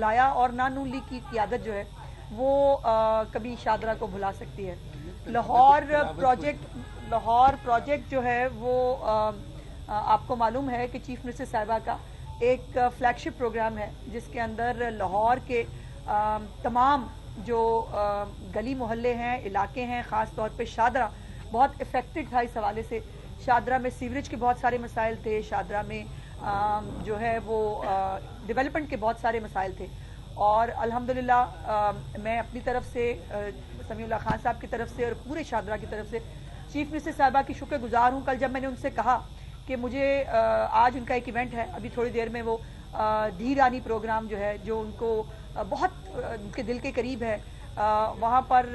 भुलाया और ना नून लीग की क़ियादत जो है वो कभी शादरा को भुला सकती है। लाहौर प्रोजेक्ट जो है वो आपको मालूम है कि चीफ मिनिस्टर साहिबा का एक फ्लैगशिप प्रोग्राम है जिसके अंदर लाहौर के तमाम जो गली मोहल्ले हैं, इलाके हैं, ख़ास तौर पे शादरा बहुत इफ़ेक्टेड था। इस हवाले से शादरा में सीवरेज के बहुत सारे मसाइल थे, शादरा में जो है वो डेवलपमेंट के बहुत सारे मसाइल थे और अल्हम्दुलिल्लाह मैं अपनी तरफ से समीउल्लाह खान साहब की तरफ से और पूरे शादरा की तरफ से चीफ मिनिस्टर साहिबा की शुक्रगुजार हूँ। कल जब मैंने उनसे कहा कि मुझे आज उनका एक इवेंट है, अभी थोड़ी देर में वो धी रानी प्रोग्राम जो है जो उनको बहुत उनके दिल के करीब है, वहाँ पर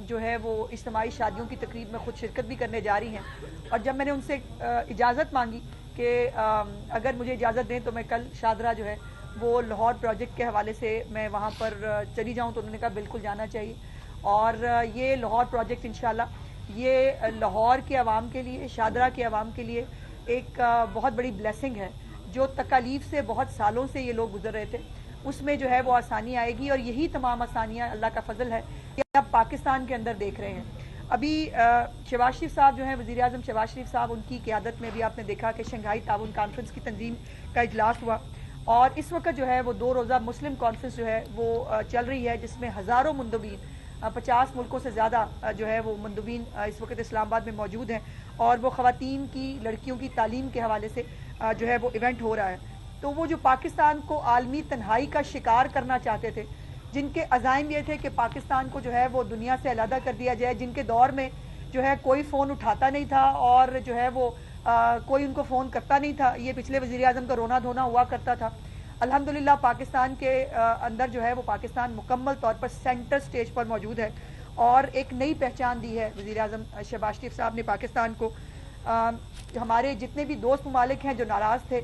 जो है वो इज्तिमाई शादियों की तकरीब में खुद शिरकत भी करने जा रही हैं और जब मैंने उनसे इजाज़त मांगी कि अगर मुझे इजाज़त दें तो मैं कल शादरा जो है वो लाहौर प्रोजेक्ट के हवाले से मैं वहाँ पर चली जाऊँ, तो उन्होंने कहा बिल्कुल जाना चाहिए। और ये लाहौर प्रोजेक्ट इंशाल्लाह ये लाहौर के अवाम के लिए, शादरा के अवाम के लिए एक बहुत बड़ी ब्लेसिंग है। जो तकालीफ से बहुत सालों से ये लोग गुजर रहे थे उसमें जो है वो आसानी आएगी और यही तमाम आसानियाँ अल्लाह का फजल है कि आप पाकिस्तान के अंदर देख रहे हैं। अभी शहबाज शरीफ साहब जो हैं, वज़ीर आज़म शहबाज शरीफ साहब, उनकी क़ियादत में भी आपने देखा कि शंघाई ताउन कॉन्फ्रेंस की तंजीम का इजलास हुआ और इस वक्त जो है वो 2 रोज़ा मुस्लिम कॉन्फ्रेंस जो है वो चल रही है जिसमें हज़ारों मुंदबीन 50 मुल्कों से ज़्यादा जो है वो मुंदबीन इस वक्त इस्लामाबाद में मौजूद हैं और वो ख़वातीन की, लड़कियों की तालीम के हवाले से जो है वो इवेंट हो रहा है। तो वो जो पाकिस्तान को आलमी तन्हाई का शिकार करना चाहते थे, जिनके अज़ाइम ये थे कि पाकिस्तान को जो है वो दुनिया से अलहदा कर दिया जाए, जिनके दौर में जो है कोई फ़ोन उठाता नहीं था और जो है वो कोई उनको फ़ोन करता नहीं था, ये पिछले वज़ीर आज़म का रोना धोना हुआ करता था। अल्हम्दुलिल्लाह पाकिस्तान के अंदर जो है वो पाकिस्तान मुकम्मल तौर पर सेंटर स्टेज पर मौजूद है और एक नई पहचान दी है वज़ीर आज़म शहबाज शरीफ साहब ने पाकिस्तान को। हमारे जितने भी दोस्त ममालिक हैं जो नाराज़ थे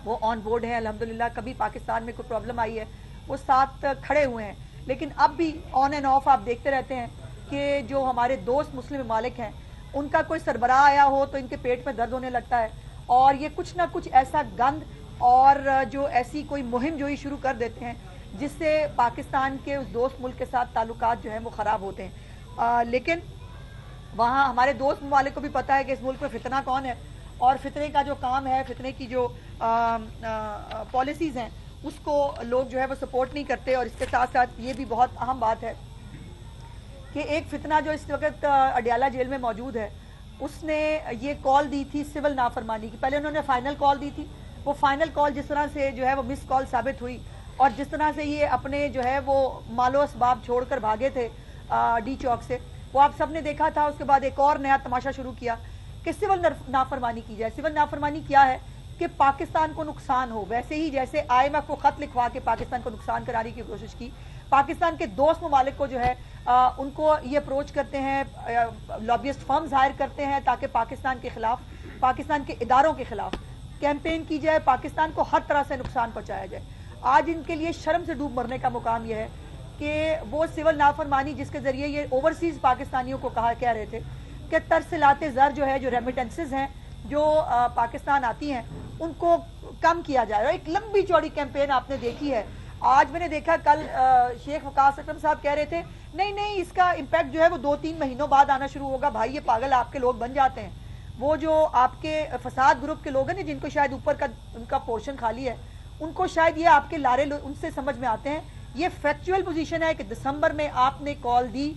वो ऑन बोर्ड हैं अल्हम्दुलिल्लाह। कभी पाकिस्तान में कोई प्रॉब्लम आई है वो साथ खड़े हुए हैं, लेकिन अब भी ऑन एंड ऑफ आप देखते रहते हैं कि जो हमारे दोस्त मुस्लिम ममालिक हैं उनका कोई सरबराह आया हो तो इनके पेट में दर्द होने लगता है और ये कुछ ना कुछ ऐसा गंद और जो ऐसी कोई मुहिम जो ही शुरू कर देते हैं जिससे पाकिस्तान के उस दोस्त मुल्क के साथ ताल्लुकात जो हैं वो ख़राब होते हैं। लेकिन वहाँ हमारे दोस्त ममालिक को भी पता है कि इस मुल्क में फितना कौन है और फितने का जो काम है, फितने की जो पॉलिसीज़ हैं उसको लोग जो है वो सपोर्ट नहीं करते। और इसके साथ साथ ये भी बहुत अहम बात है कि एक फितना जो इस वक्त अडियाला जेल में मौजूद है उसने ये कॉल दी थी सिविल नाफरमानी की। पहले उन्होंने फाइनल कॉल दी थी, वो फाइनल कॉल जिस तरह से जो है वो मिस कॉल साबित हुई और जिस तरह से ये अपने जो है वो मालो असबाब छोड़कर भागे थे डी चौक से, वो आप सब ने देखा था। उसके बाद एक और नया तमाशा शुरू किया कि सिविल नाफरमानी की जाए। सिविल नाफरमानी क्या है कि पाकिस्तान को नुकसान हो, वैसे ही जैसे IMF को खत लिखवा के पाकिस्तान को नुकसान कराने की कोशिश की। पाकिस्तान के दोस्त ममालिक को जो है उनको ये अप्रोच करते हैं, लॉबियस्ट फर्म्स हायर करते हैं ताकि पाकिस्तान के खिलाफ, पाकिस्तान के इदारों के खिलाफ कैंपेन की जाए, पाकिस्तान को हर तरह से नुकसान पहुंचाया जाए। आज इनके लिए शर्म से डूब मरने का मुकाम यह है कि वो सिविल नाफरमानी जिसके जरिए ये ओवरसीज पाकिस्तानियों को कह रहे थे कि तरसिलाते ज़र जो है, जो रेमिटेंसेज हैं जो पाकिस्तान आती हैं उनको कम किया जाए। एक लंबी चौड़ी कैंपेन आपने देखी है। आज मैंने देखा कल शेख वकास अकरम साहब कह रहे थे नहीं इसका इम्पैक्ट जो है वो 2-3 महीनों बाद आना शुरू होगा। भाई ये पागल आपके लोग बन जाते हैं। वो जो आपके फसाद ग्रुप के लोग हैं ना, जिनको शायद ऊपर का उनका पोर्शन खाली है, उनको शायद ये आपके लारे उनसे समझ में आते हैं। ये फैक्चुअल पोजीशन है कि दिसंबर में आपने कॉल दी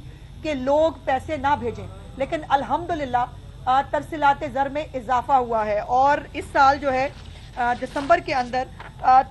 कि लोग पैसे ना भेजें, लेकिन अल्हम्दुलिल्लाह तरसिलाते ज़र में इजाफा हुआ है और इस साल जो है दिसंबर के अंदर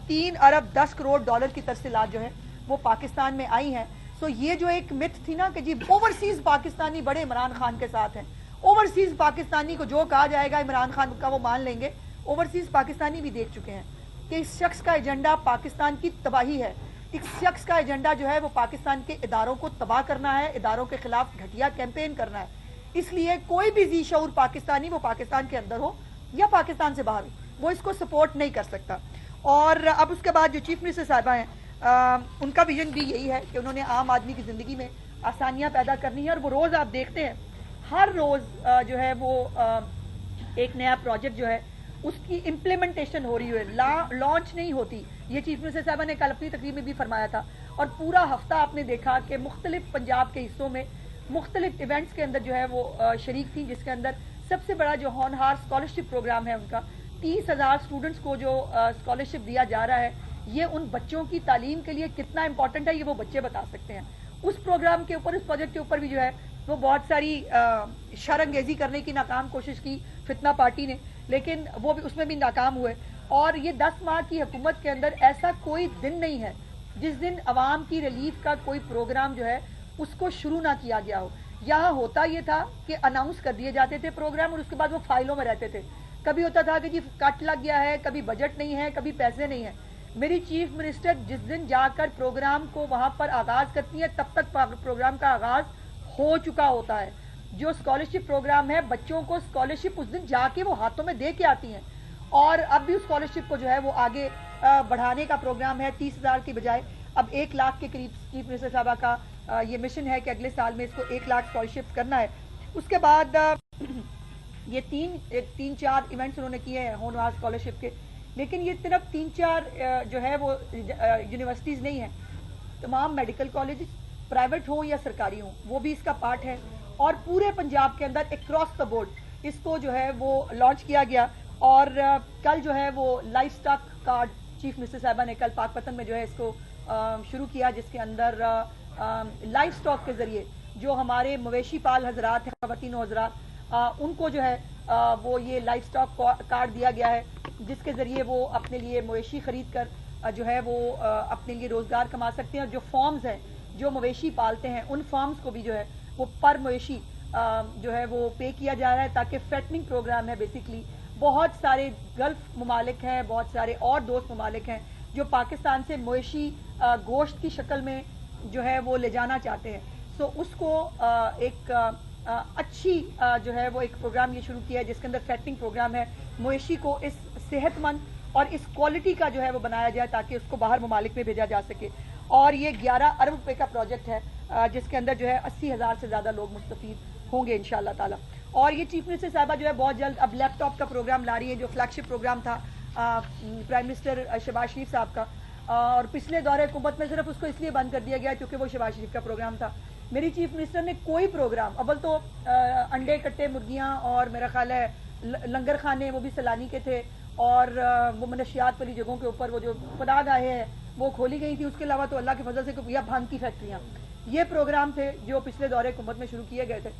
3 अरब 10 करोड़ डॉलर की तरसिलात जो है वो पाकिस्तान में आई हैं। सो ये जो एक मिथ थी ना कि जी ओवरसीज पाकिस्तानी बड़े इमरान खान के साथ हैं, ओवरसीज पाकिस्तानी को जो कहा जाएगा इमरान खान का वो मान लेंगे। ओवरसीज पाकिस्तानी भी देख चुके हैं कि इस शख्स का एजेंडा पाकिस्तान की तबाही है। इस शख्स का एजेंडा जो है वो पाकिस्तान के इदारों को तबाह करना है, इदारों के खिलाफ घटिया कैंपेन करना है। इसलिए कोई भी जी शऊर पाकिस्तानी, वो पाकिस्तान के अंदर हो या पाकिस्तान से बाहर हो, वो इसको सपोर्ट नहीं कर सकता। और अब उसके बाद जो चीफ मिनिस्टर साहिबा हैं उनका विजन भी यही है कि उन्होंने आम आदमी की ज़िंदगी में आसानियाँ पैदा करनी है। और वो रोज़ आप देखते हैं हर रोज़ जो है वो एक नया प्रोजेक्ट जो है उसकी इम्प्लीमेंटेशन हो रही है, लॉन्च नहीं होती। یہ چیف منسٹر صاحبہ نے کل اپنی تقریر میں بھی فرمایا تھا، اور پورا ہفتہ آپ نے دیکھا کہ مختلف پنجاب کے حصوں میں مختلف ایونٹس کے اندر جو ہے وہ شریک تھی، جس کے اندر سب سے بڑا جو ہونہار اسکالرشپ پروگرام ہے ان کا 30,000 اسٹوڈنٹس کو جو اسکالرشپ دیا جا رہا ہے، یہ ان بچوں کی تعلیم کے لیے کتنا امپورٹنٹ ہے یہ وہ بچے بتا سکتے ہیں۔ اس پروگرام کے اوپر، اس پروجیکٹ کے اوپر بھی جو ہے وہ بہت ساری شر انگیزی کرنے کی ناکام کوشش کی فتنہ پارٹی نے، لیکن وہ بھی اس میں بھی ناکام ہوئے۔ اور یہ 10 ماہ کی حکومت کے اندر ایسا کوئی دن نہیں ہے جس دن عوام کی ریلیف کا کوئی پروگرام جو ہے اس کو شروع نہ کیا گیا ہو۔ یہاں ہوتا یہ تھا کہ اناؤنس کر دیے جاتے تھے پروگرام، اور اس کے بعد وہ فائلوں میں رہتے تھے۔ کبھی ہوتا تھا کہ جی کٹ لگ گیا ہے، کبھی بجٹ نہیں ہے، کبھی پیسے نہیں ہیں۔ میری چیف منسٹر جس دن جا کر پروگرام کو وہاں پر آغاز کرتی ہیں، تب تک پروگرام کا آغاز ہو چکا ہوتا ہے۔ جو اسکالرشپ پروگرام ہے، بچوں کو اسکالرشپ اس دن جا کے وہ ہاتھوں میں دے کے آتی ہیں، اور اب بھی اسکالرشپ کو جو ہے وہ آگے بڑھانے کا پروگرام ہے۔ 30,000 کی بجائے اب 1 لاکھ کے قریب چیف منسٹر صاحبہ کا یہ مشن ہے کہ اگلے سال میں اس کو 1 لاکھ اسکالرشپ کرنا ہے۔ اس کے بعد یہ تین چار ایونٹس انہوں نے کیے ہیں ہونہار اسکالرشپ کے، لیکن یہ صرف 3-4 جو ہے وہ یونیورسٹیز نہیں ہیں، تمام میڈیکل کالجز پرائیویٹ ہوں یا سرکاری ہوں وہ بھی اس کا پارٹ ہے، اور پورے پنجاب کے اندر اکراس دا بورڈ اس کو جو ہے وہ لانچ کیا گیا۔ اور کل جو ہے وہ life stock card chief minister صاحبہ نے کل پاک پتن میں جو ہے اس کو شروع کیا، جس کے اندر لائف سٹاک کے ذریعے جو ہمارے مویشی پال حضرات ہیں، خواتین و حضرات، ان کو جو ہے وہ یہ لائف سٹاک کارڈ دیا گیا ہے، جس کے ذریعے وہ اپنے لیے مویشی خرید کر جو ہے وہ اپنے لیے روزگار کما سکتے ہیں۔ اور جو فارمز ہیں جو مویشی پالتے ہیں، ان فارمز کو بھی جو ہے وہ پر مویشی جو ہے وہ پے کیا جا رہا ہے، تاکہ فیٹننگ پروگرام ہے بیسیکلی۔ بہت سارے گلف ممالک ہیں، بہت سارے اور دوست ممالک ہیں جو پاکستان سے مویشی گوشت کی شکل میں جو ہے وہ لے جانا چاہتے ہیں۔ سو اس کو ایک اچھی جو ہے وہ ایک پروگرام یہ شروع کیا ہے، جس کے اندر فیٹنگ پروگرام ہے، مویشی کو اس صحت مند اور اس کوالٹی کا جو ہے وہ بنایا جائے تاکہ اس کو باہر ممالک میں بھیجا جا سکے۔ اور یہ 11 ارب روپے کا پروجیکٹ ہے، جس کے اندر جو ہے 80,000 سے زیادہ لوگ مستفید ہوں گے انشاءاللہ تعالی۔ اور یہ چیف منسٹر صاحبہ جو ہے بہت جلد اب لیپ ٹاپ کا پروگرام لا رہی ہے، جو فلیگ شپ پروگرام تھا پرائم منسٹر شہباز شریف صاحب کا، اور پچھلے دور حکومت میں صرف اس کو اس لیے بند کر دیا گیا کیونکہ وہ شہباز شریف کا پروگرام تھا۔ میری چیف منسٹر نے کوئی پروگرام، اول تو انڈے کٹے مرغیاں اور میرا خیال ہے لنگر خانے وہ بھی سیلانی کے تھے، اور وہ منشیات والی جگہوں کے اوپر وہ جو پناہ گاہیں ہیں وہ کھولی گئی تھی۔ اس کے علاوہ تو اللہ کے فضل سے یا بھنگ کی فیکٹریاں، یہ پروگرام تھے جو پچھلے دور حکومت میں شروع کیے گئے تھے۔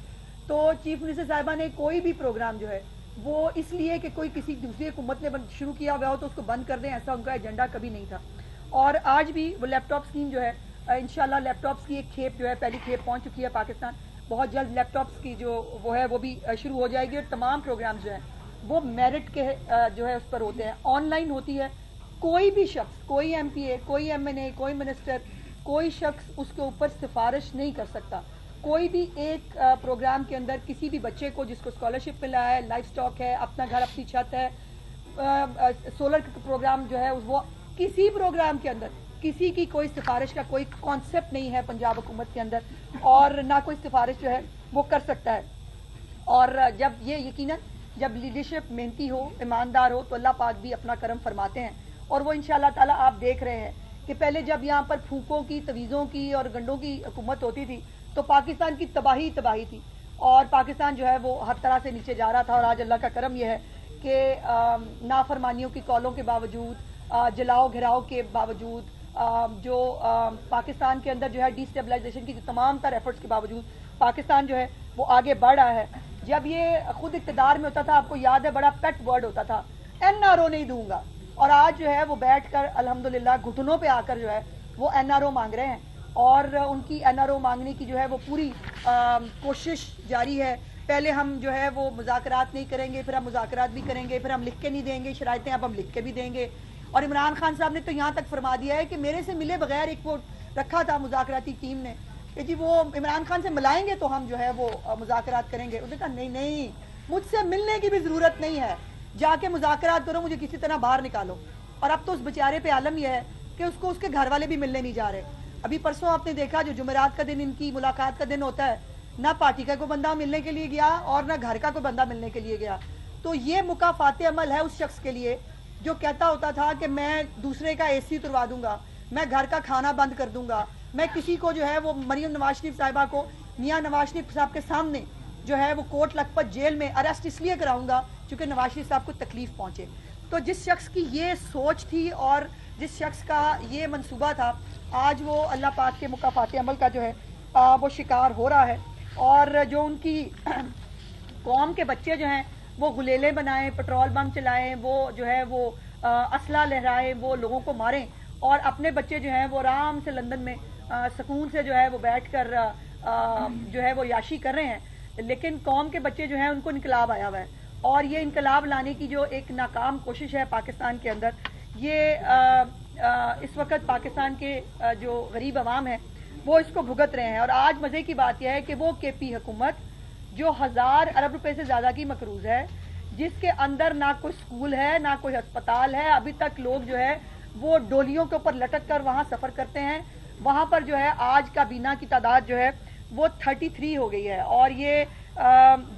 تو چیف منسٹر صاحبہ نے کوئی بھی پروگرام جو ہے وہ اس لیے کہ کوئی کسی دوسری حکومت نے شروع کیا ہوا ہو تو اس کو بند کر دیں، ایسا ان کا ایجنڈا کبھی نہیں تھا۔ اور آج بھی وہ لیپ ٹاپ اسکیم جو ہے، انشاءاللہ لیپ ٹاپس کی ایک کھیپ جو ہے پہلی کھیپ پہنچ چکی ہے پاکستان، بہت جلد لیپ ٹاپس کی جو وہ ہے وہ بھی شروع ہو جائے گی۔ اور تمام پروگرامز جو ہیں وہ میرٹ کے جو ہے اس پر ہوتے ہیں، آن لائن ہوتی ہے۔ کوئی بھی شخص، کوئی ایم پی اے، کوئی ایم این اے، کوئی منسٹر، کوئی شخص اس کے اوپر سفارش نہیں کر سکتا۔ کوئی بھی ایک پروگرام کے اندر کسی بھی بچے کو جس کو اسکالرشپ ملا ہے، لائف سٹاک ہے، اپنا گھر اپنی چھت ہے، سولر پروگرام جو ہے، وہ کسی پروگرام کے اندر کسی کی کوئی سفارش کا کوئی کانسیپٹ نہیں ہے پنجاب حکومت کے اندر، اور نہ کوئی سفارش جو ہے وہ کر سکتا ہے۔ اور جب یہ یقیناً جب لیڈرشپ محنتی ہو، ایماندار ہو، تو اللہ پاک بھی اپنا کرم فرماتے ہیں۔ اور وہ انشاءاللہ تعالیٰ آپ دیکھ رہے ہیں کہ پہلے جب یہاں پر پھونکوں کی، تویزوں کی اور گنڈوں کی حکومت ہوتی تھی تو پاکستان کی تباہی تھی، اور پاکستان جو ہے وہ ہر طرح سے نیچے جا رہا تھا۔ اور آج اللہ کا کرم یہ ہے کہ نافرمانیوں کی کالوں کے باوجود، جلاؤ گھراؤ کے باوجود، جو پاکستان کے اندر جو ہے ڈی اسٹیبلائزیشن کی تمام تر ایفرٹس کے باوجود پاکستان جو ہے وہ آگے بڑھ رہا ہے۔ جب یہ خود اقتدار میں ہوتا تھا، آپ کو یاد ہے بڑا پیٹ ورڈ ہوتا تھا، این آر او نہیں دوں گا، اور آج جو ہے وہ بیٹھ کر الحمدللہ گھٹنوں پہ آ کر جو ہے وہ این آر او مانگ رہے ہیں، اور ان کی این آر او مانگنے کی جو ہے وہ پوری کوشش جاری ہے۔ پہلے ہم جو ہے وہ مذاکرات نہیں کریں گے، پھر ہم مذاکرات بھی کریں گے، پھر ہم لکھ کے نہیں دیں گے شرائطیں، اب ہم لکھ کے بھی دیں گے۔ اور عمران خان صاحب نے تو یہاں تک فرما دیا ہے کہ میرے سے ملے بغیر ایک وہ رکھا تھا مذاکراتی ٹیم نے کہ جی وہ عمران خان سے ملائیں گے تو ہم جو ہے وہ مذاکرات کریں گے۔ انہوں نے کہا نہیں، مجھ سے ملنے کی بھی ضرورت نہیں ہے، جا کے مذاکرات کرو، مجھے کسی طرح باہر نکالو۔ اور اب تو اس بیچارے پہ عالم یہ ہے کہ اس کو اس کے گھر والے بھی ملنے نہیں جا رہے۔ ابھی پرسوں آپ نے دیکھا جو جمعرات کا دن ان کی ملاقات کا دن ہوتا ہے، نہ پارٹی کا کوئی بندہ ملنے کے لیے گیا اور نہ گھر کا کوئی بندہ ملنے کے لیے گیا۔ تو یہ مکافات عمل ہے اس شخص کے لیے جو کہتا ہوتا تھا کہ میں دوسرے کا AC اتروا دوں گا, میں گھر کا کھانا بند کر دوں گا, میں کسی کو جو ہے وہ مریم نواز شریف صاحبہ کو میاں نواز شریف صاحب کے سامنے جو ہے وہ کوٹ لکھپت جیل میں اریسٹ اس لیے کراؤں گا چونکہ نواز شریف صاحب کو تکلیف پہنچے. تو جس شخص کی یہ سوچ تھی اور جس شخص کا یہ منصوبہ تھا, آج وہ اللہ پاک کے مکافات عمل کا جو ہے وہ شکار ہو رہا ہے. اور جو ان کی قوم کے بچے جو ہیں وہ غلیلے بنائیں, پٹرول بم چلائیں, وہ جو ہے وہ اسلحہ لہرائیں, وہ لوگوں کو ماریں, اور اپنے بچے جو ہیں وہ آرام سے لندن میں سکون سے جو ہے وہ بیٹھ کر جو ہے وہ یاشی کر رہے ہیں. لیکن قوم کے بچے جو ہیں ان کو انقلاب آیا ہوا ہے, اور یہ انقلاب لانے کی جو ایک ناکام کوشش ہے پاکستان کے اندر, یہ اس وقت پاکستان کے جو غریب عوام ہے وہ اس کو بھگت رہے ہیں. اور آج مزے کی بات یہ ہے کہ وہ KP حکومت جو 1000 ارب روپے سے زیادہ کی مقروض ہے, جس کے اندر نہ کوئی سکول ہے نہ کوئی ہسپتال ہے, ابھی تک لوگ جو ہے وہ ڈولیوں کے اوپر لٹک کر وہاں سفر کرتے ہیں. وہاں پر جو ہے آج کابینہ کی تعداد جو ہے وہ 33 ہو گئی ہے, اور یہ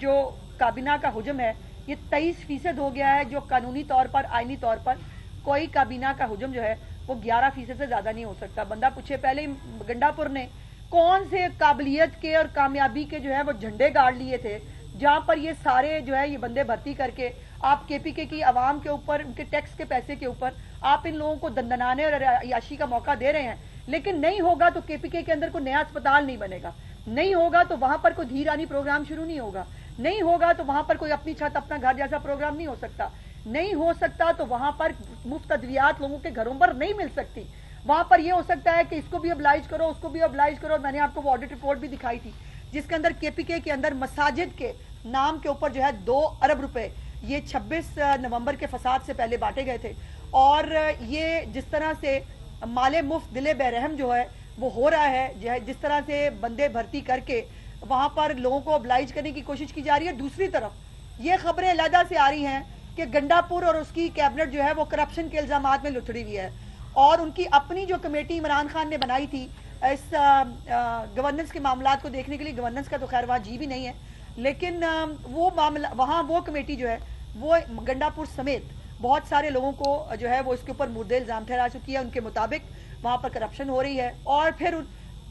جو کابینہ کا حجم ہے یہ 23% ہو گیا ہے, جو قانونی طور پر آئینی طور پر کوئی کابینہ کا حجم جو ہے وہ 11% سے زیادہ نہیں ہو سکتا. بندہ پوچھے پہلے گنڈا پور نے کون سے قابلیت کے اور کامیابی کے جو ہے وہ جھنڈے گاڑ لیے تھے, جہاں پر یہ سارے جو ہے یہ بندے بھرتی کر کے آپ KPK کی عوام کے اوپر, ان کے ٹیکس کے پیسے کے اوپر آپ ان لوگوں کو دندنانے اور عیاشی کا موقع دے رہے ہیں. لیکن نہیں ہوگا تو KPK کے اندر کوئی نیا اسپتال نہیں بنے گا, نہیں ہوگا تو وہاں پر کوئی دھیرانی پروگرام شروع نہیں ہوگا, نہیں ہوگا تو وہاں پر کوئی اپنی چھت اپنا گھر جیسا پروگرام نہیں ہو سکتا, نہیں ہو سکتا تو وہاں پر مفت ادویات لوگوں کے گھروں پر نہیں مل سکتی. وہاں پر یہ ہو سکتا ہے کہ اس کو بھی ابلائج کرو, اس کو بھی ابلائج کرو. میں نے آپ کو وہ آڈٹ رپورٹ بھی دکھائی تھی جس کے اندر KPK کے اندر مساجد کے نام کے اوپر جو ہے 2 ارب روپے یہ 26 نومبر کے فساد سے پہلے بانٹے گئے تھے. اور یہ جس طرح سے مال مفت دل بے رحم جو ہے وہ ہو رہا ہے, جس طرح سے بندے بھرتی کر کے وہاں پر لوگوں کو ابلائج کرنے کی کوشش کی جا رہی ہے. دوسری طرف یہ خبریں علیحدہ سے آ رہی ہیں کہ گنڈا پور اور اس کی کیبنٹ جو ہے وہ کرپشن کے الزامات میں لتڑی ہوئی ہے, اور ان کی اپنی جو کمیٹی عمران خان نے بنائی تھی اس گورننس کے معاملات کو دیکھنے کے لیے, گورننس کا تو خیر وہاں جی بھی نہیں ہے, لیکن وہ معاملہ وہاں وہ کمیٹی جو ہے وہ گنڈا پور سمیت بہت سارے لوگوں کو جو ہے وہ اس کے اوپر مردے الزام ٹھہرا چکی ہے. ان کے مطابق وہاں پر کرپشن ہو رہی ہے, اور پھر ان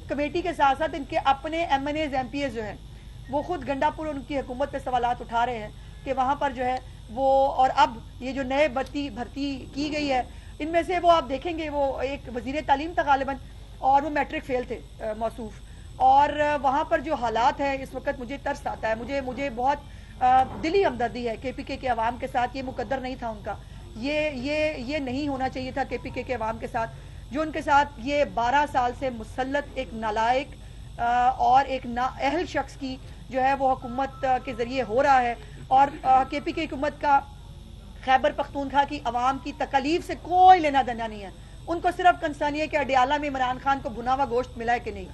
کمیٹی کے ساتھ ساتھ ان کے اپنے MNAs MPs جو ہیں وہ خود گنڈا پور ان کی حکومت پہ سوالات اٹھا رہے ہیں کہ وہاں پر جو ہے وہ, اور اب یہ جو نئے بھرتی کی گئی ہے ان میں سے وہ آپ دیکھیں گے وہ ایک وزیر تعلیم تھا غالباً, اور وہ میٹرک فیل تھے موصوف. اور وہاں پر جو حالات ہیں اس وقت مجھے ترس آتا ہے, مجھے بہت دلی ہمدردی ہے KPK کے عوام کے ساتھ. یہ مقدر نہیں تھا ان کا, یہ نہیں ہونا چاہیے تھا KPK کے عوام کے ساتھ, جو ان کے ساتھ یہ 12 سال سے مسلط ایک نالائق اور ایک نااہل شخص کی جو ہے وہ حکومت کے ذریعے ہو رہا ہے. اور KPK حکومت کا خیبر پختونخوا کی عوام کی تکالیف سے کوئی لینا دینا نہیں ہے. ان کو صرف کنسرن ہے کہ اڈیالہ میں عمران خان کو بھنا ہوا گوشت ملا ہے کہ نہیں,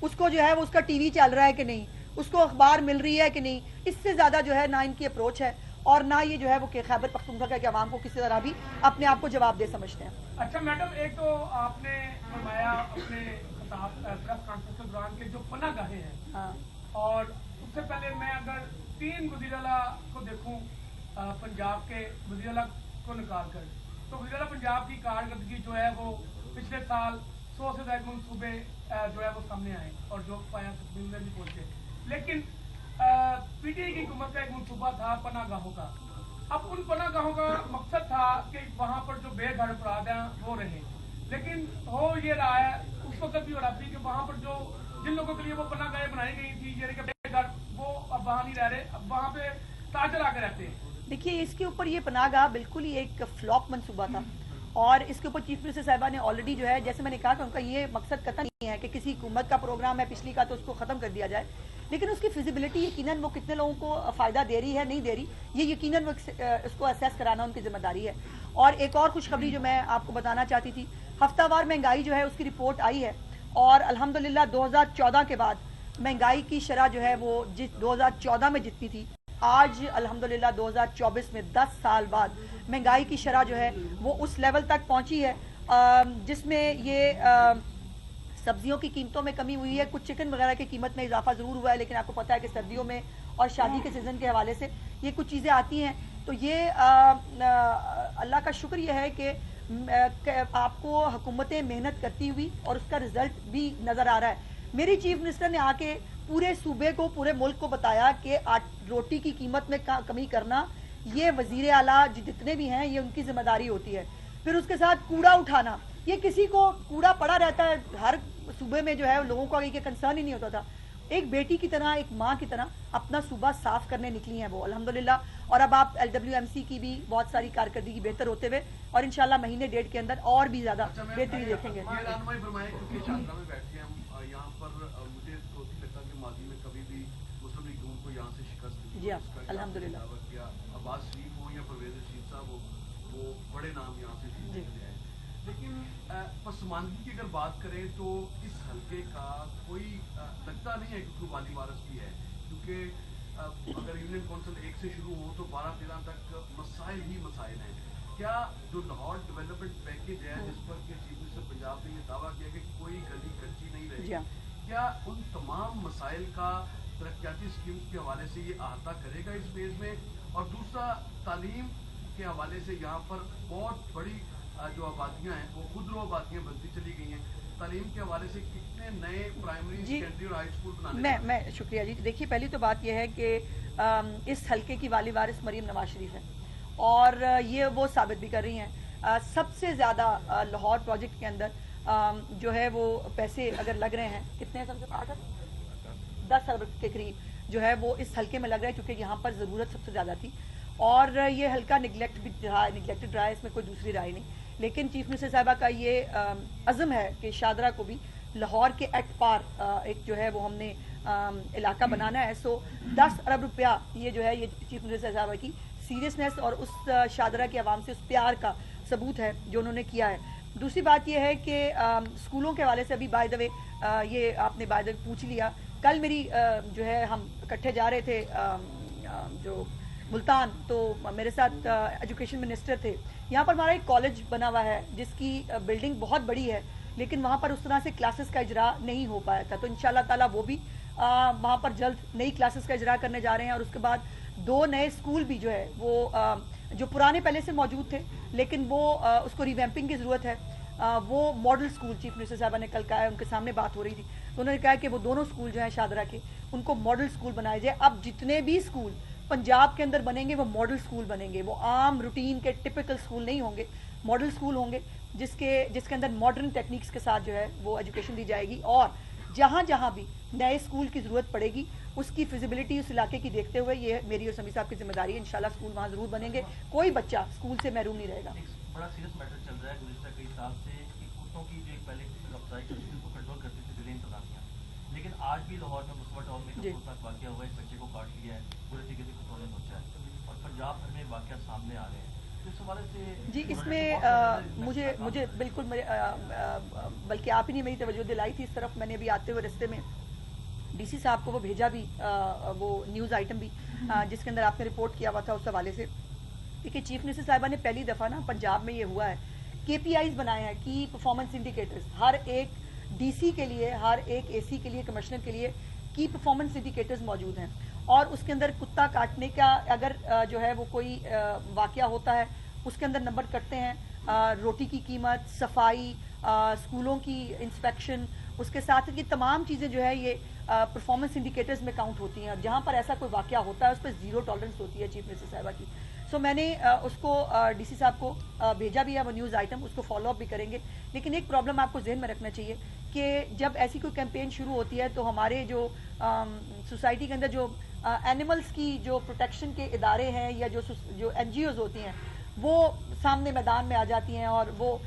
اس کو جو ہے وہ اس کا TV چل رہا ہے کہ نہیں, اس کو اخبار مل رہی ہے کہ نہیں. اس سے زیادہ جو ہے نہ ان کی اپروچ ہے, اور نہ یہ جو ہے وہ خیبر پختونخوا کے عوام کو کسی طرح بھی اپنے آپ کو جواب دہ سمجھتے ہیں. اچھا میڈم, ایک تو آپ نے فرمایا اپنے پریس کانفرنس کے دوران کے جو پناہ گاہیں ہیں, اور اس سے پہلے میں اگر 3 وزیر اعلیٰ کو دیکھوں پنجاب کے وزیر اعلیٰ کو نکال کر, تو وزیر اعلیٰ پنجاب کی کارکردگی جو ہے وہ پچھلے سال 100 سے زائد منصوبے جو ہے وہ سامنے آئے اور جو تکمیل میں بھی پہنچے. لیکن PTI کی حکومت کا ایک منصوبہ تھا پناہ گاہوں کا. اب ان پناہ گاہوں کا مقصد تھا کہ وہاں پر جو بے گھر افراد ہیں وہ رہیں, لیکن ہو یہ رہا ہے اس وقت بھی ہو رہا تھی کہ وہاں پر جو جن لوگوں کے لیے وہ پناہ گاہیں بنائی گئی تھی یعنی کہ بے گھر, وہ اب وہاں نہیں رہ رہے, اب وہاں پہ تاجر آ کے رہتے ہیں. دیکھیے اس کے اوپر یہ پناہ گاہ بالکل ہی ایک فلاپ منصوبہ تھا, اور اس کے اوپر چیف منسٹر صاحبہ نے آلریڈی جو ہے, جیسے میں نے کہا کہ ان کا یہ مقصد قطعا نہیں ہے کہ کسی حکومت کا پروگرام ہے پچھلی کا تو اس کو ختم کر دیا جائے, لیکن اس کی فیزیبلٹی یقیناً وہ کتنے لوگوں کو فائدہ دے رہی ہے نہیں دے رہی, یہ یقیناً وہ اس کو اسیس کرانا ان کی ذمہ داری ہے. اور ایک اور خوشخبری جو میں آپ کو بتانا چاہتی تھی, ہفتہ وار مہنگائی جو ہے اس کی رپورٹ آئی ہے, اور الحمدللہ 2014 کے بعد مہنگائی کی شرح جو ہے وہ 2014 میں جتنی تھی, آج الحمدللہ 2024 میں 10 سال بعد مہنگائی کی شرح جو ہے وہ اس لیول تک پہنچی ہے جس میں یہ سبزیوں کی قیمتوں میں کمی ہوئی ہے, کچھ چکن وغیرہ کی قیمت میں اضافہ ضرور ہوا ہے, لیکن آپ کو پتہ ہے کہ سردیوں میں اور شادی کے سیزن کے حوالے سے یہ کچھ چیزیں آتی ہیں. तो ये अल्लाह का शुक्र ये है कि आपको हुकूमतें मेहनत करती हुई और उसका रिजल्ट भी नजर आ रहा है। मेरी चीफ मिनिस्टर ने आके पूरे सूबे को, पूरे मुल्क को बताया कि रोटी की कीमत में कमी करना ये वजीर आला जितने भी हैं ये उनकी जिम्मेदारी होती है। फिर उसके साथ कूड़ा उठाना, ये किसी को कूड़ा पड़ा रहता है हर सूबे में, जो है लोगों का ये कंसर्न ही नहीं होता था। एक बेटी की तरह, एक माँ की तरह अपना सूबा साफ करने निकली हैं वो, अल्हम्दुलिल्लाह। और अब आप LWMC की भी बहुत सारी कारकर्दगी बेहतर होते हुए और इंशाल्लाह महीने डेढ़ के अंदर और भी ज्यादा बेहतरी देखेंगे। जी हाँ, अल्हम्दुलिल्लाह। अब्बास शरीफ हो या परवेज रशीद साहब हो, वो बड़े नाम यहाँ से जीतते हैं। लेकिन पसमानदगी की अगर बात करें तो इस हल्के का कोई लगता नहीं है कि वाली वारस भी है, क्योंकि अगर यूनियन काउंसिल 1 से शुरू हो तो 12-13 तक मसाइल ही मसाइल हैं। क्या जो लाहौर डेवलपमेंट पैकेज है जिस पर के चीफ मिनिस्टर पंजाब ने ये दावा किया कि कोई गली कच्ची नहीं रहेगी, क्या उन तमाम मसाइल का तरक्याती स्कीम के हवाले से ये अहाता करेगा इस फेज में? और दूसरा, तालीम के हवाले से यहाँ पर बहुत बड़ी जो आबादियाँ हैं वो खुदरो आबादियाँ बनती चली गई हैं। तालीम के हवाले से कितने नए प्राइमरी, सेकेंडरी और हाई स्कूल बनाने? मैं शुक्रिया जी। देखिए, पहली तो बात यह है कि इस हल्के की वाली वारिस मरीम नवाज शरीफ है और ये वो साबित भी कर रही हैं। सबसे ज़्यादा लाहौर प्रोजेक्ट के अंदर जो है वो पैसे अगर लग रहे हैं, कितने हैं सबसे 10 अरब के करीब जो है वो इस हल्के में लग रहा है, क्योंकि यहाँ पर ज़रूरत सबसे ज़्यादा थी और ये हल्का निगलेक्टेड रहा है, इसमें कोई दूसरी राय नहीं। लेकिन चीफ मिनिस्टर साहिबा का ये अज़म है कि शादरा को भी लाहौर के एट पार एक जो है वो हमने इलाका बनाना है। सो 10 अरब रुपया ये जो है ये चीफ मिनिस्टर साहिबा की सीरियसनेस और उस शादरा की आवाम से उस प्यार का सबूत है जो उन्होंने किया है। दूसरी बात यह है कि स्कूलों के हवाले से अभी बाय द वे ये आपने बाय द वे पूछ लिया। कल मेरी जो है हम इकट्ठे जा रहे थे जो मुल्तान, तो मेरे साथ एजुकेशन मिनिस्टर थे। यहाँ पर हमारा एक कॉलेज बना हुआ है जिसकी बिल्डिंग बहुत बड़ी है, लेकिन वहाँ पर उस तरह से क्लासेस का इजरा नहीं हो पाया था। तो इंशाल्लाह ताला वो भी वहाँ पर जल्द नई क्लासेस का इजरा करने जा रहे हैं। और उसके बाद 2 नए स्कूल भी जो है वो जो पुराने पहले से मौजूद थे लेकिन वो उसको रिवैम्पिंग की ज़रूरत है, वो मॉडल स्कूल चीफ मिनिस्टर साहबा ने कल कहा है, उनके सामने बात हो रही थी तो उन्होंने कहा कि वो दोनों स्कूल जो है शादरा के उनको मॉडल स्कूल बनाए जाए। अब जितने भी स्कूल पंजाब के अंदर बनेंगे वो मॉडल स्कूल बनेंगे, वो आम रूटीन के टिपिकल स्कूल नहीं होंगे, मॉडल स्कूल होंगे जिसके अंदर मॉडर्न टेक्निक्स के साथ जो है वो एजुकेशन दी जाएगी। और जहाँ जहाँ भी नए स्कूल की ज़रूरत पड़ेगी उसकी फिजिबिलिटी उस इलाके की देखते हुए ये मेरी और समी साहब की जिम्मेदारी है, इंशाल्लाह स्कूल वहाँ ज़रूर बनेंगे, कोई बच्चा स्कूल से महरूम नहीं रहेगा। बड़ा सीरियस मैटर चल रहा है गुज़िश्ता कई साल से कि कुत्तों की जो एक पहले रफ्तारी चलती थी उसको कंट्रोल करती थी दिल्ली इंतजामिया, लेकिन आज भी लाहौर में मुसवा टाउन में एक वाक़या हुआ है, एक बच्चे को काट लिया है, पूरे तरीके से कुत्तों ने नोचा है और पंजाब भर में वाक़या सामने आ रहे हैं। तो इस हवाले से जी इसमें मुझे बिल्कुल बल्कि आप ही ने मेरी तवज्जो दिलाई थी इस तरफ। मैंने अभी आते हुए रास्ते में DC साहब को वो भेजा भी वो न्यूज़ आइटम भी जिसके अंदर आपने रिपोर्ट किया हुआ था उस हवाले से। देखिए चीफ मिनिस्टर साहिबा ने पहली दफ़ा ना पंजाब में ये हुआ है KPIs बनाए हैं, की परफॉर्मेंस इंडिकेटर्स, हर एक DC के लिए, हर एक AC के लिए, कमिश्नर के लिए की परफॉर्मेंस इंडिकेटर्स मौजूद हैं। और उसके अंदर कुत्ता काटने का अगर जो है वो कोई वाक़या होता है उसके अंदर नंबर कटते हैं, रोटी की कीमत, सफाई, स्कूलों की इंस्पेक्शन, उसके साथ ये तमाम चीज़ें जो है ये परफॉर्मेंस इंडिकेटर्स में काउंट होती हैं। जहाँ पर ऐसा कोई वाक़या होता है उस पर 0 टॉलरेंस होती है चीफ मिनिस्टर साहिबा की। सो मैंने उसको DC साहब को भेजा भी है वो न्यूज़ आइटम, उसको फॉलो अप भी करेंगे। लेकिन एक प्रॉब्लम आपको जहन में रखना चाहिए कि जब ऐसी कोई कैंपेन शुरू होती है तो हमारे जो सोसाइटी के अंदर जो एनिमल्स की जो प्रोटेक्शन के इदारे हैं या जो NGOs होती हैं वो सामने मैदान में आ जाती हैं। और वो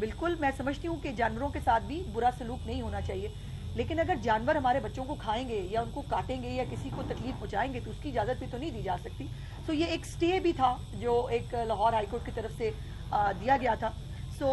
बिल्कुल मैं समझती हूँ कि जानवरों के साथ भी बुरा सलूक नहीं होना चाहिए, लेकिन अगर जानवर हमारे बच्चों को खाएंगे या उनको काटेंगे या किसी को तकलीफ पहुंचाएंगे तो उसकी इजाज़त भी तो नहीं दी जा सकती। सो ये एक स्टे भी था जो एक लाहौर हाईकोर्ट की तरफ से दिया गया था। सो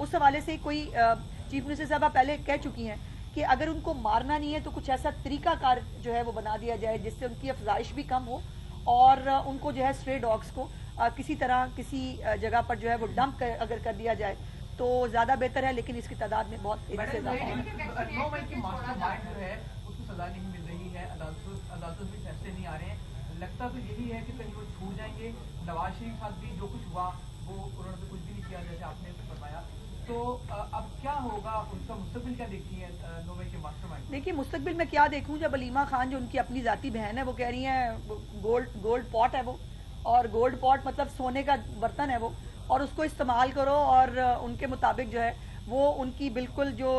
उस हवाले से कोई चीफ मिनिस्टर साहबा पहले कह चुकी हैं कि अगर उनको मारना नहीं है तो कुछ ऐसा तरीकाकार जो है वो बना दिया जाए जिससे उनकी अफजाइश भी कम हो और उनको जो है स्ट्रे डॉग्स को किसी तरह किसी जगह पर जो है वो डंप अगर कर दिया जाए तो ज़्यादा बेहतर है। लेकिन इसकी तादाद में बहुत इससे ज़्यादा है। 9 मई की मास्टरमाइंड जो है उसको सजा नहीं मिल रही है, अदालतों से फैसले नहीं आ रहे हैं। लगता तो यही है कि कहीं वो छूट जाएंगे। नवाज शरीफ के साथ भी जो कुछ हुआ वो उन्होंने तो कुछ भी नहीं किया जैसे आपने बताया, तो अब क्या होगा, उनका मुस्तकबिल क्या देखती है नोवे के मास्टरमाइंड? देखिए मुस्तकबिल में क्या देखूं, जब अलीमा खान जो उनकी अपनी जाती बहन है वो कह रही है गोल्ड पॉट है वो, और गोल्ड पॉट मतलब सोने का बर्तन है वो, और उसको इस्तेमाल करो, और उनके मुताबिक जो है वो उनकी बिल्कुल जो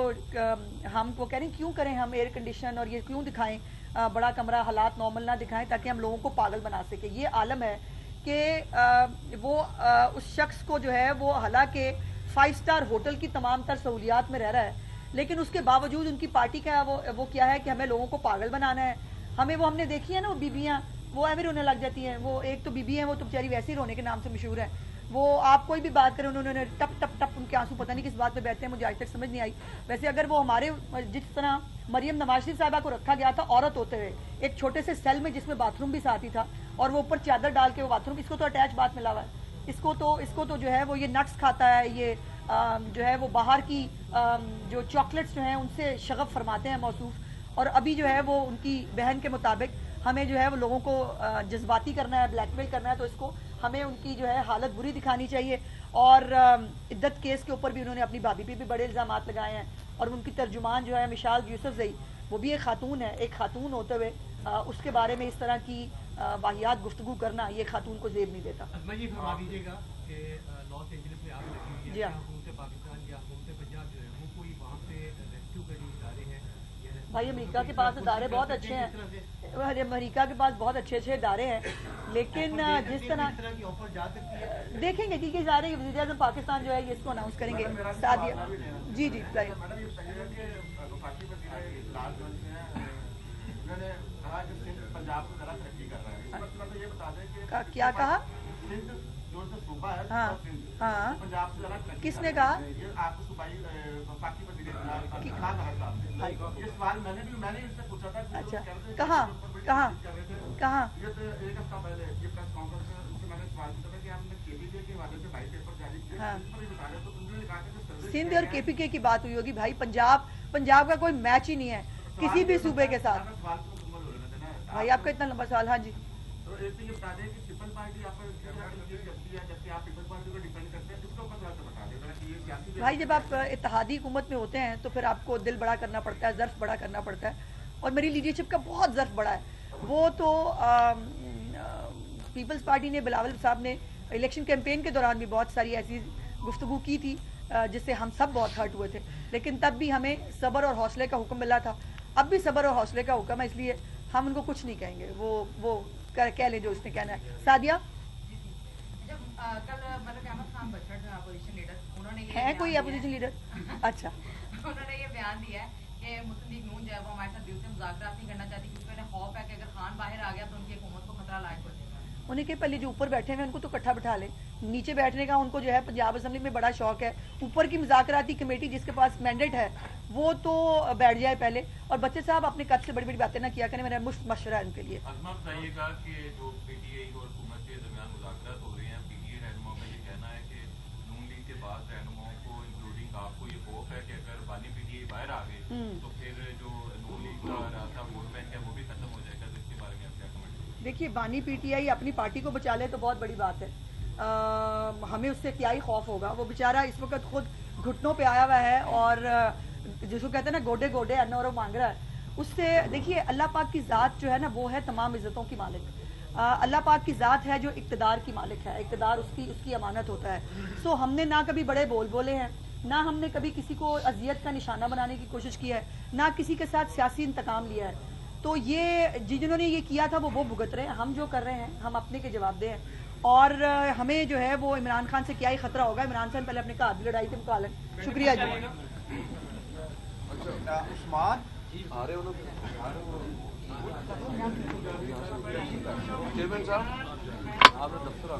हम वो कह रहे हैं क्यों करें हम एयर कंडीशन और ये क्यों दिखाएं बड़ा कमरा, हालात नॉर्मल ना दिखाएं ताकि हम लोगों को पागल बना सके। ये आलम है कि वो उस शख्स को जो है वो हालांकि 5 स्टार होटल की तमाम तर सहूलियात में रह रहा है, लेकिन उसके बावजूद उनकी पार्टी का वो क्या है कि हमें लोगों को पागल बनाना है। हमें वो हमने देखी है ना वो बीबियाँ, वो ऐसे रोने लग जाती हैं। वो एक तो बीबी हैं, वो तो बेचारी वैसे ही रोने के नाम से मशहूर है। वो आप कोई भी बात करें उन्होंने टप टप टप उनके आंसू पता नहीं किस बात पे बहते हैं, मुझे आज तक समझ नहीं आई। वैसे अगर वो हमारे जिस तरह मरियम नवाज शरीफ साहिबा को रखा गया था औरत होते हुए एक छोटे से सेल में जिसमें बाथरूम भी साथ ही था, और वो ऊपर चादर डाल के वो बाथरूम, इसको तो अटैच बात मिला हुआ है, इसको तो जो है वो ये नट्स खाता है, ये जो है वो बाहर की जो चॉकलेट्स जो हैं उनसे शगफ फरमाते हैं मौसूफ। और अभी जो है वो उनकी बहन के मुताबिक हमें जो है वो लोगों को जज्बाती करना है, ब्लैकमेल करना है, तो इसको हमें उनकी जो है हालत बुरी दिखानी चाहिए। और इद्दत केस के ऊपर भी उन्होंने अपनी भाभी पे भी बड़े इल्ज़ाम लगाए हैं, और उनकी तर्जुमान जो है मिशाल यूसुफजई, वो भी एक खातून है, एक खातून होते हुए उसके बारे में इस तरह की वाहियात गुफ्तगू करना ये खातून को ज़ेब नहीं देता। अजमा ये फरमा दीजिएगा कि लॉस एंजलिस में आग लगी हुई है, जी हाँ, हुकूमत पाकिस्तान या हुकूमत पंजाब जो है वो कोई वहाँ पे रेस्क्यू के लिए इदारे हैं? भाई अमेरिका के पास इदारे बहुत अच्छे हैं, अमेरिका के पास बहुत अच्छे अच्छे इदारे हैं, लेकिन जिस तरह की ऑफर जा सकती है देखेंगे कि इदारे वज़ीर आज़म पाकिस्तान जो है ये इसको अनाउंस करेंगे। सादिया जी जी क्या कहा? हाँ हाँ, किसने कहा? अच्छा कहाँ कहाँ कहाँ? हाँ, सिंध और केपीके की बात हुई होगी भाई। पंजाब का कोई मैच ही नहीं है किसी भी सूबे के साथ। भाई आपका इतना लंबा सवाल। हाँ जी, भाई जब आप इत्तेहादी हुकूमत में होते हैं तो फिर आपको दिल बड़ा करना पड़ता है, ज़र्फ बड़ा करना पड़ता है, और मेरी लीडरशिप का बहुत ज़र्फ बड़ा है। वो तो पीपल्स पार्टी ने, बिलावल साहब ने इलेक्शन कैंपेन के दौरान भी बहुत सारी ऐसी गुफ्तगू की थी जिससे हम सब बहुत हर्ट हुए थे, लेकिन तब भी हमें सब्र और हौसले का हुक्म मिला था। अब भी सब्र और हौसले का हुक्म है, इसलिए हम उनको कुछ नहीं कहेंगे, वो कह ले जो उसने कहना है। सादिया है कोई अपोजिशन लीडर? अच्छा, उन्होंने ये बयान दिया है कि मुस्लिम लीग नून जो है वो हमारे साथ दिल से मुज़ाकरात नहीं करना चाहती, क्योंकि उन्हें खौफ है कि अगर खान बाहर आ गया तो उनकी हुकूमत को खतरा लायक हो जाएगा। उन्हें के पहले जो ऊपर बैठे हुए उनको तो इकट्ठा बिठा लें, नीचे बैठने का उनको जो है पंजाब असेंबली में बड़ा शौक है। ऊपर की मुज़ाकराती कमेटी जिसके पास मैंडेट है वो तो बैठ जाए पहले, और बच्चे साहब अपने कद से बड़ी बड़ी बातें ना किया करें, मेरा मुफ्त मशवरा है उनके लिए। अजमा बताइएगा कि जो पीटीआई और हुकूमत के दरमियान मुज़ाकरात हो रही हैं, पीटीआई रहनुमाओं का ये कहना है कि नून लीग के बाद रहनुमाओं को इंक्लूडिंग आपको ये खौफ है कि अगर बानी पीटीआई बाहर आ गए तो फिर जो नून लीग का रास्ता वोट बैंक है वो भी खत्म हो जाएगा, तो इसके बारे में आप क्या कमेंट? देखिए, बानी पीटीआई अपनी पार्टी को बचा ले तो बहुत बड़ी बात है, हमें उससे क्या ही खौफ होगा। वो बेचारा इस वक्त खुद घुटनों पे आया हुआ है और जिसको कहते हैं ना गोडे गोडे अन्न और मांग रहा है। उससे देखिए, अल्लाह पाक की ज़ात जो है ना वो है तमाम इज़्ज़तों की मालिक। अल्लाह पाक की ज़ात है जो इक़्तिदार की मालिक है, इक़्तिदार उसकी अमानत होता है। सो हमने ना कभी बड़े बोल बोले हैं, ना हमने कभी किसी को अजियत का निशाना बनाने की कोशिश की है, ना किसी के साथ सियासी इंतकाम लिया है। तो ये जिन्होंने ये किया था वो भुगत रहे हैं, हम जो कर रहे हैं हम अपने के जवाबदेह हैं। और हमें जो है वो इमरान खान से क्या ही खतरा होगा, इमरान खान पहले अपने का आदमी लड़ाई थे मुकालन। शुक्रिया जी। उस्मान आ रहे हो लोग? चेयरमैन साहब आपने दफ्तर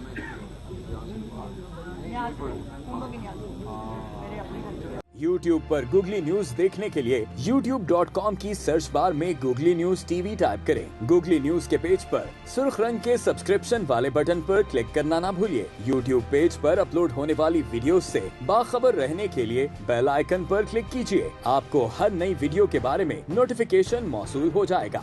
YouTube पर गूगली न्यूज देखने के लिए youtube.com की सर्च बार में गूगली न्यूज टीवी टाइप करें। गूगली न्यूज के पेज पर सुर्ख रंग के सब्सक्रिप्शन वाले बटन पर क्लिक करना ना भूलिए। YouTube पेज पर अपलोड होने वाली वीडियोस से बाखबर रहने के लिए बेल आइकन पर क्लिक कीजिए। आपको हर नई वीडियो के बारे में नोटिफिकेशन मौसूल हो जाएगा।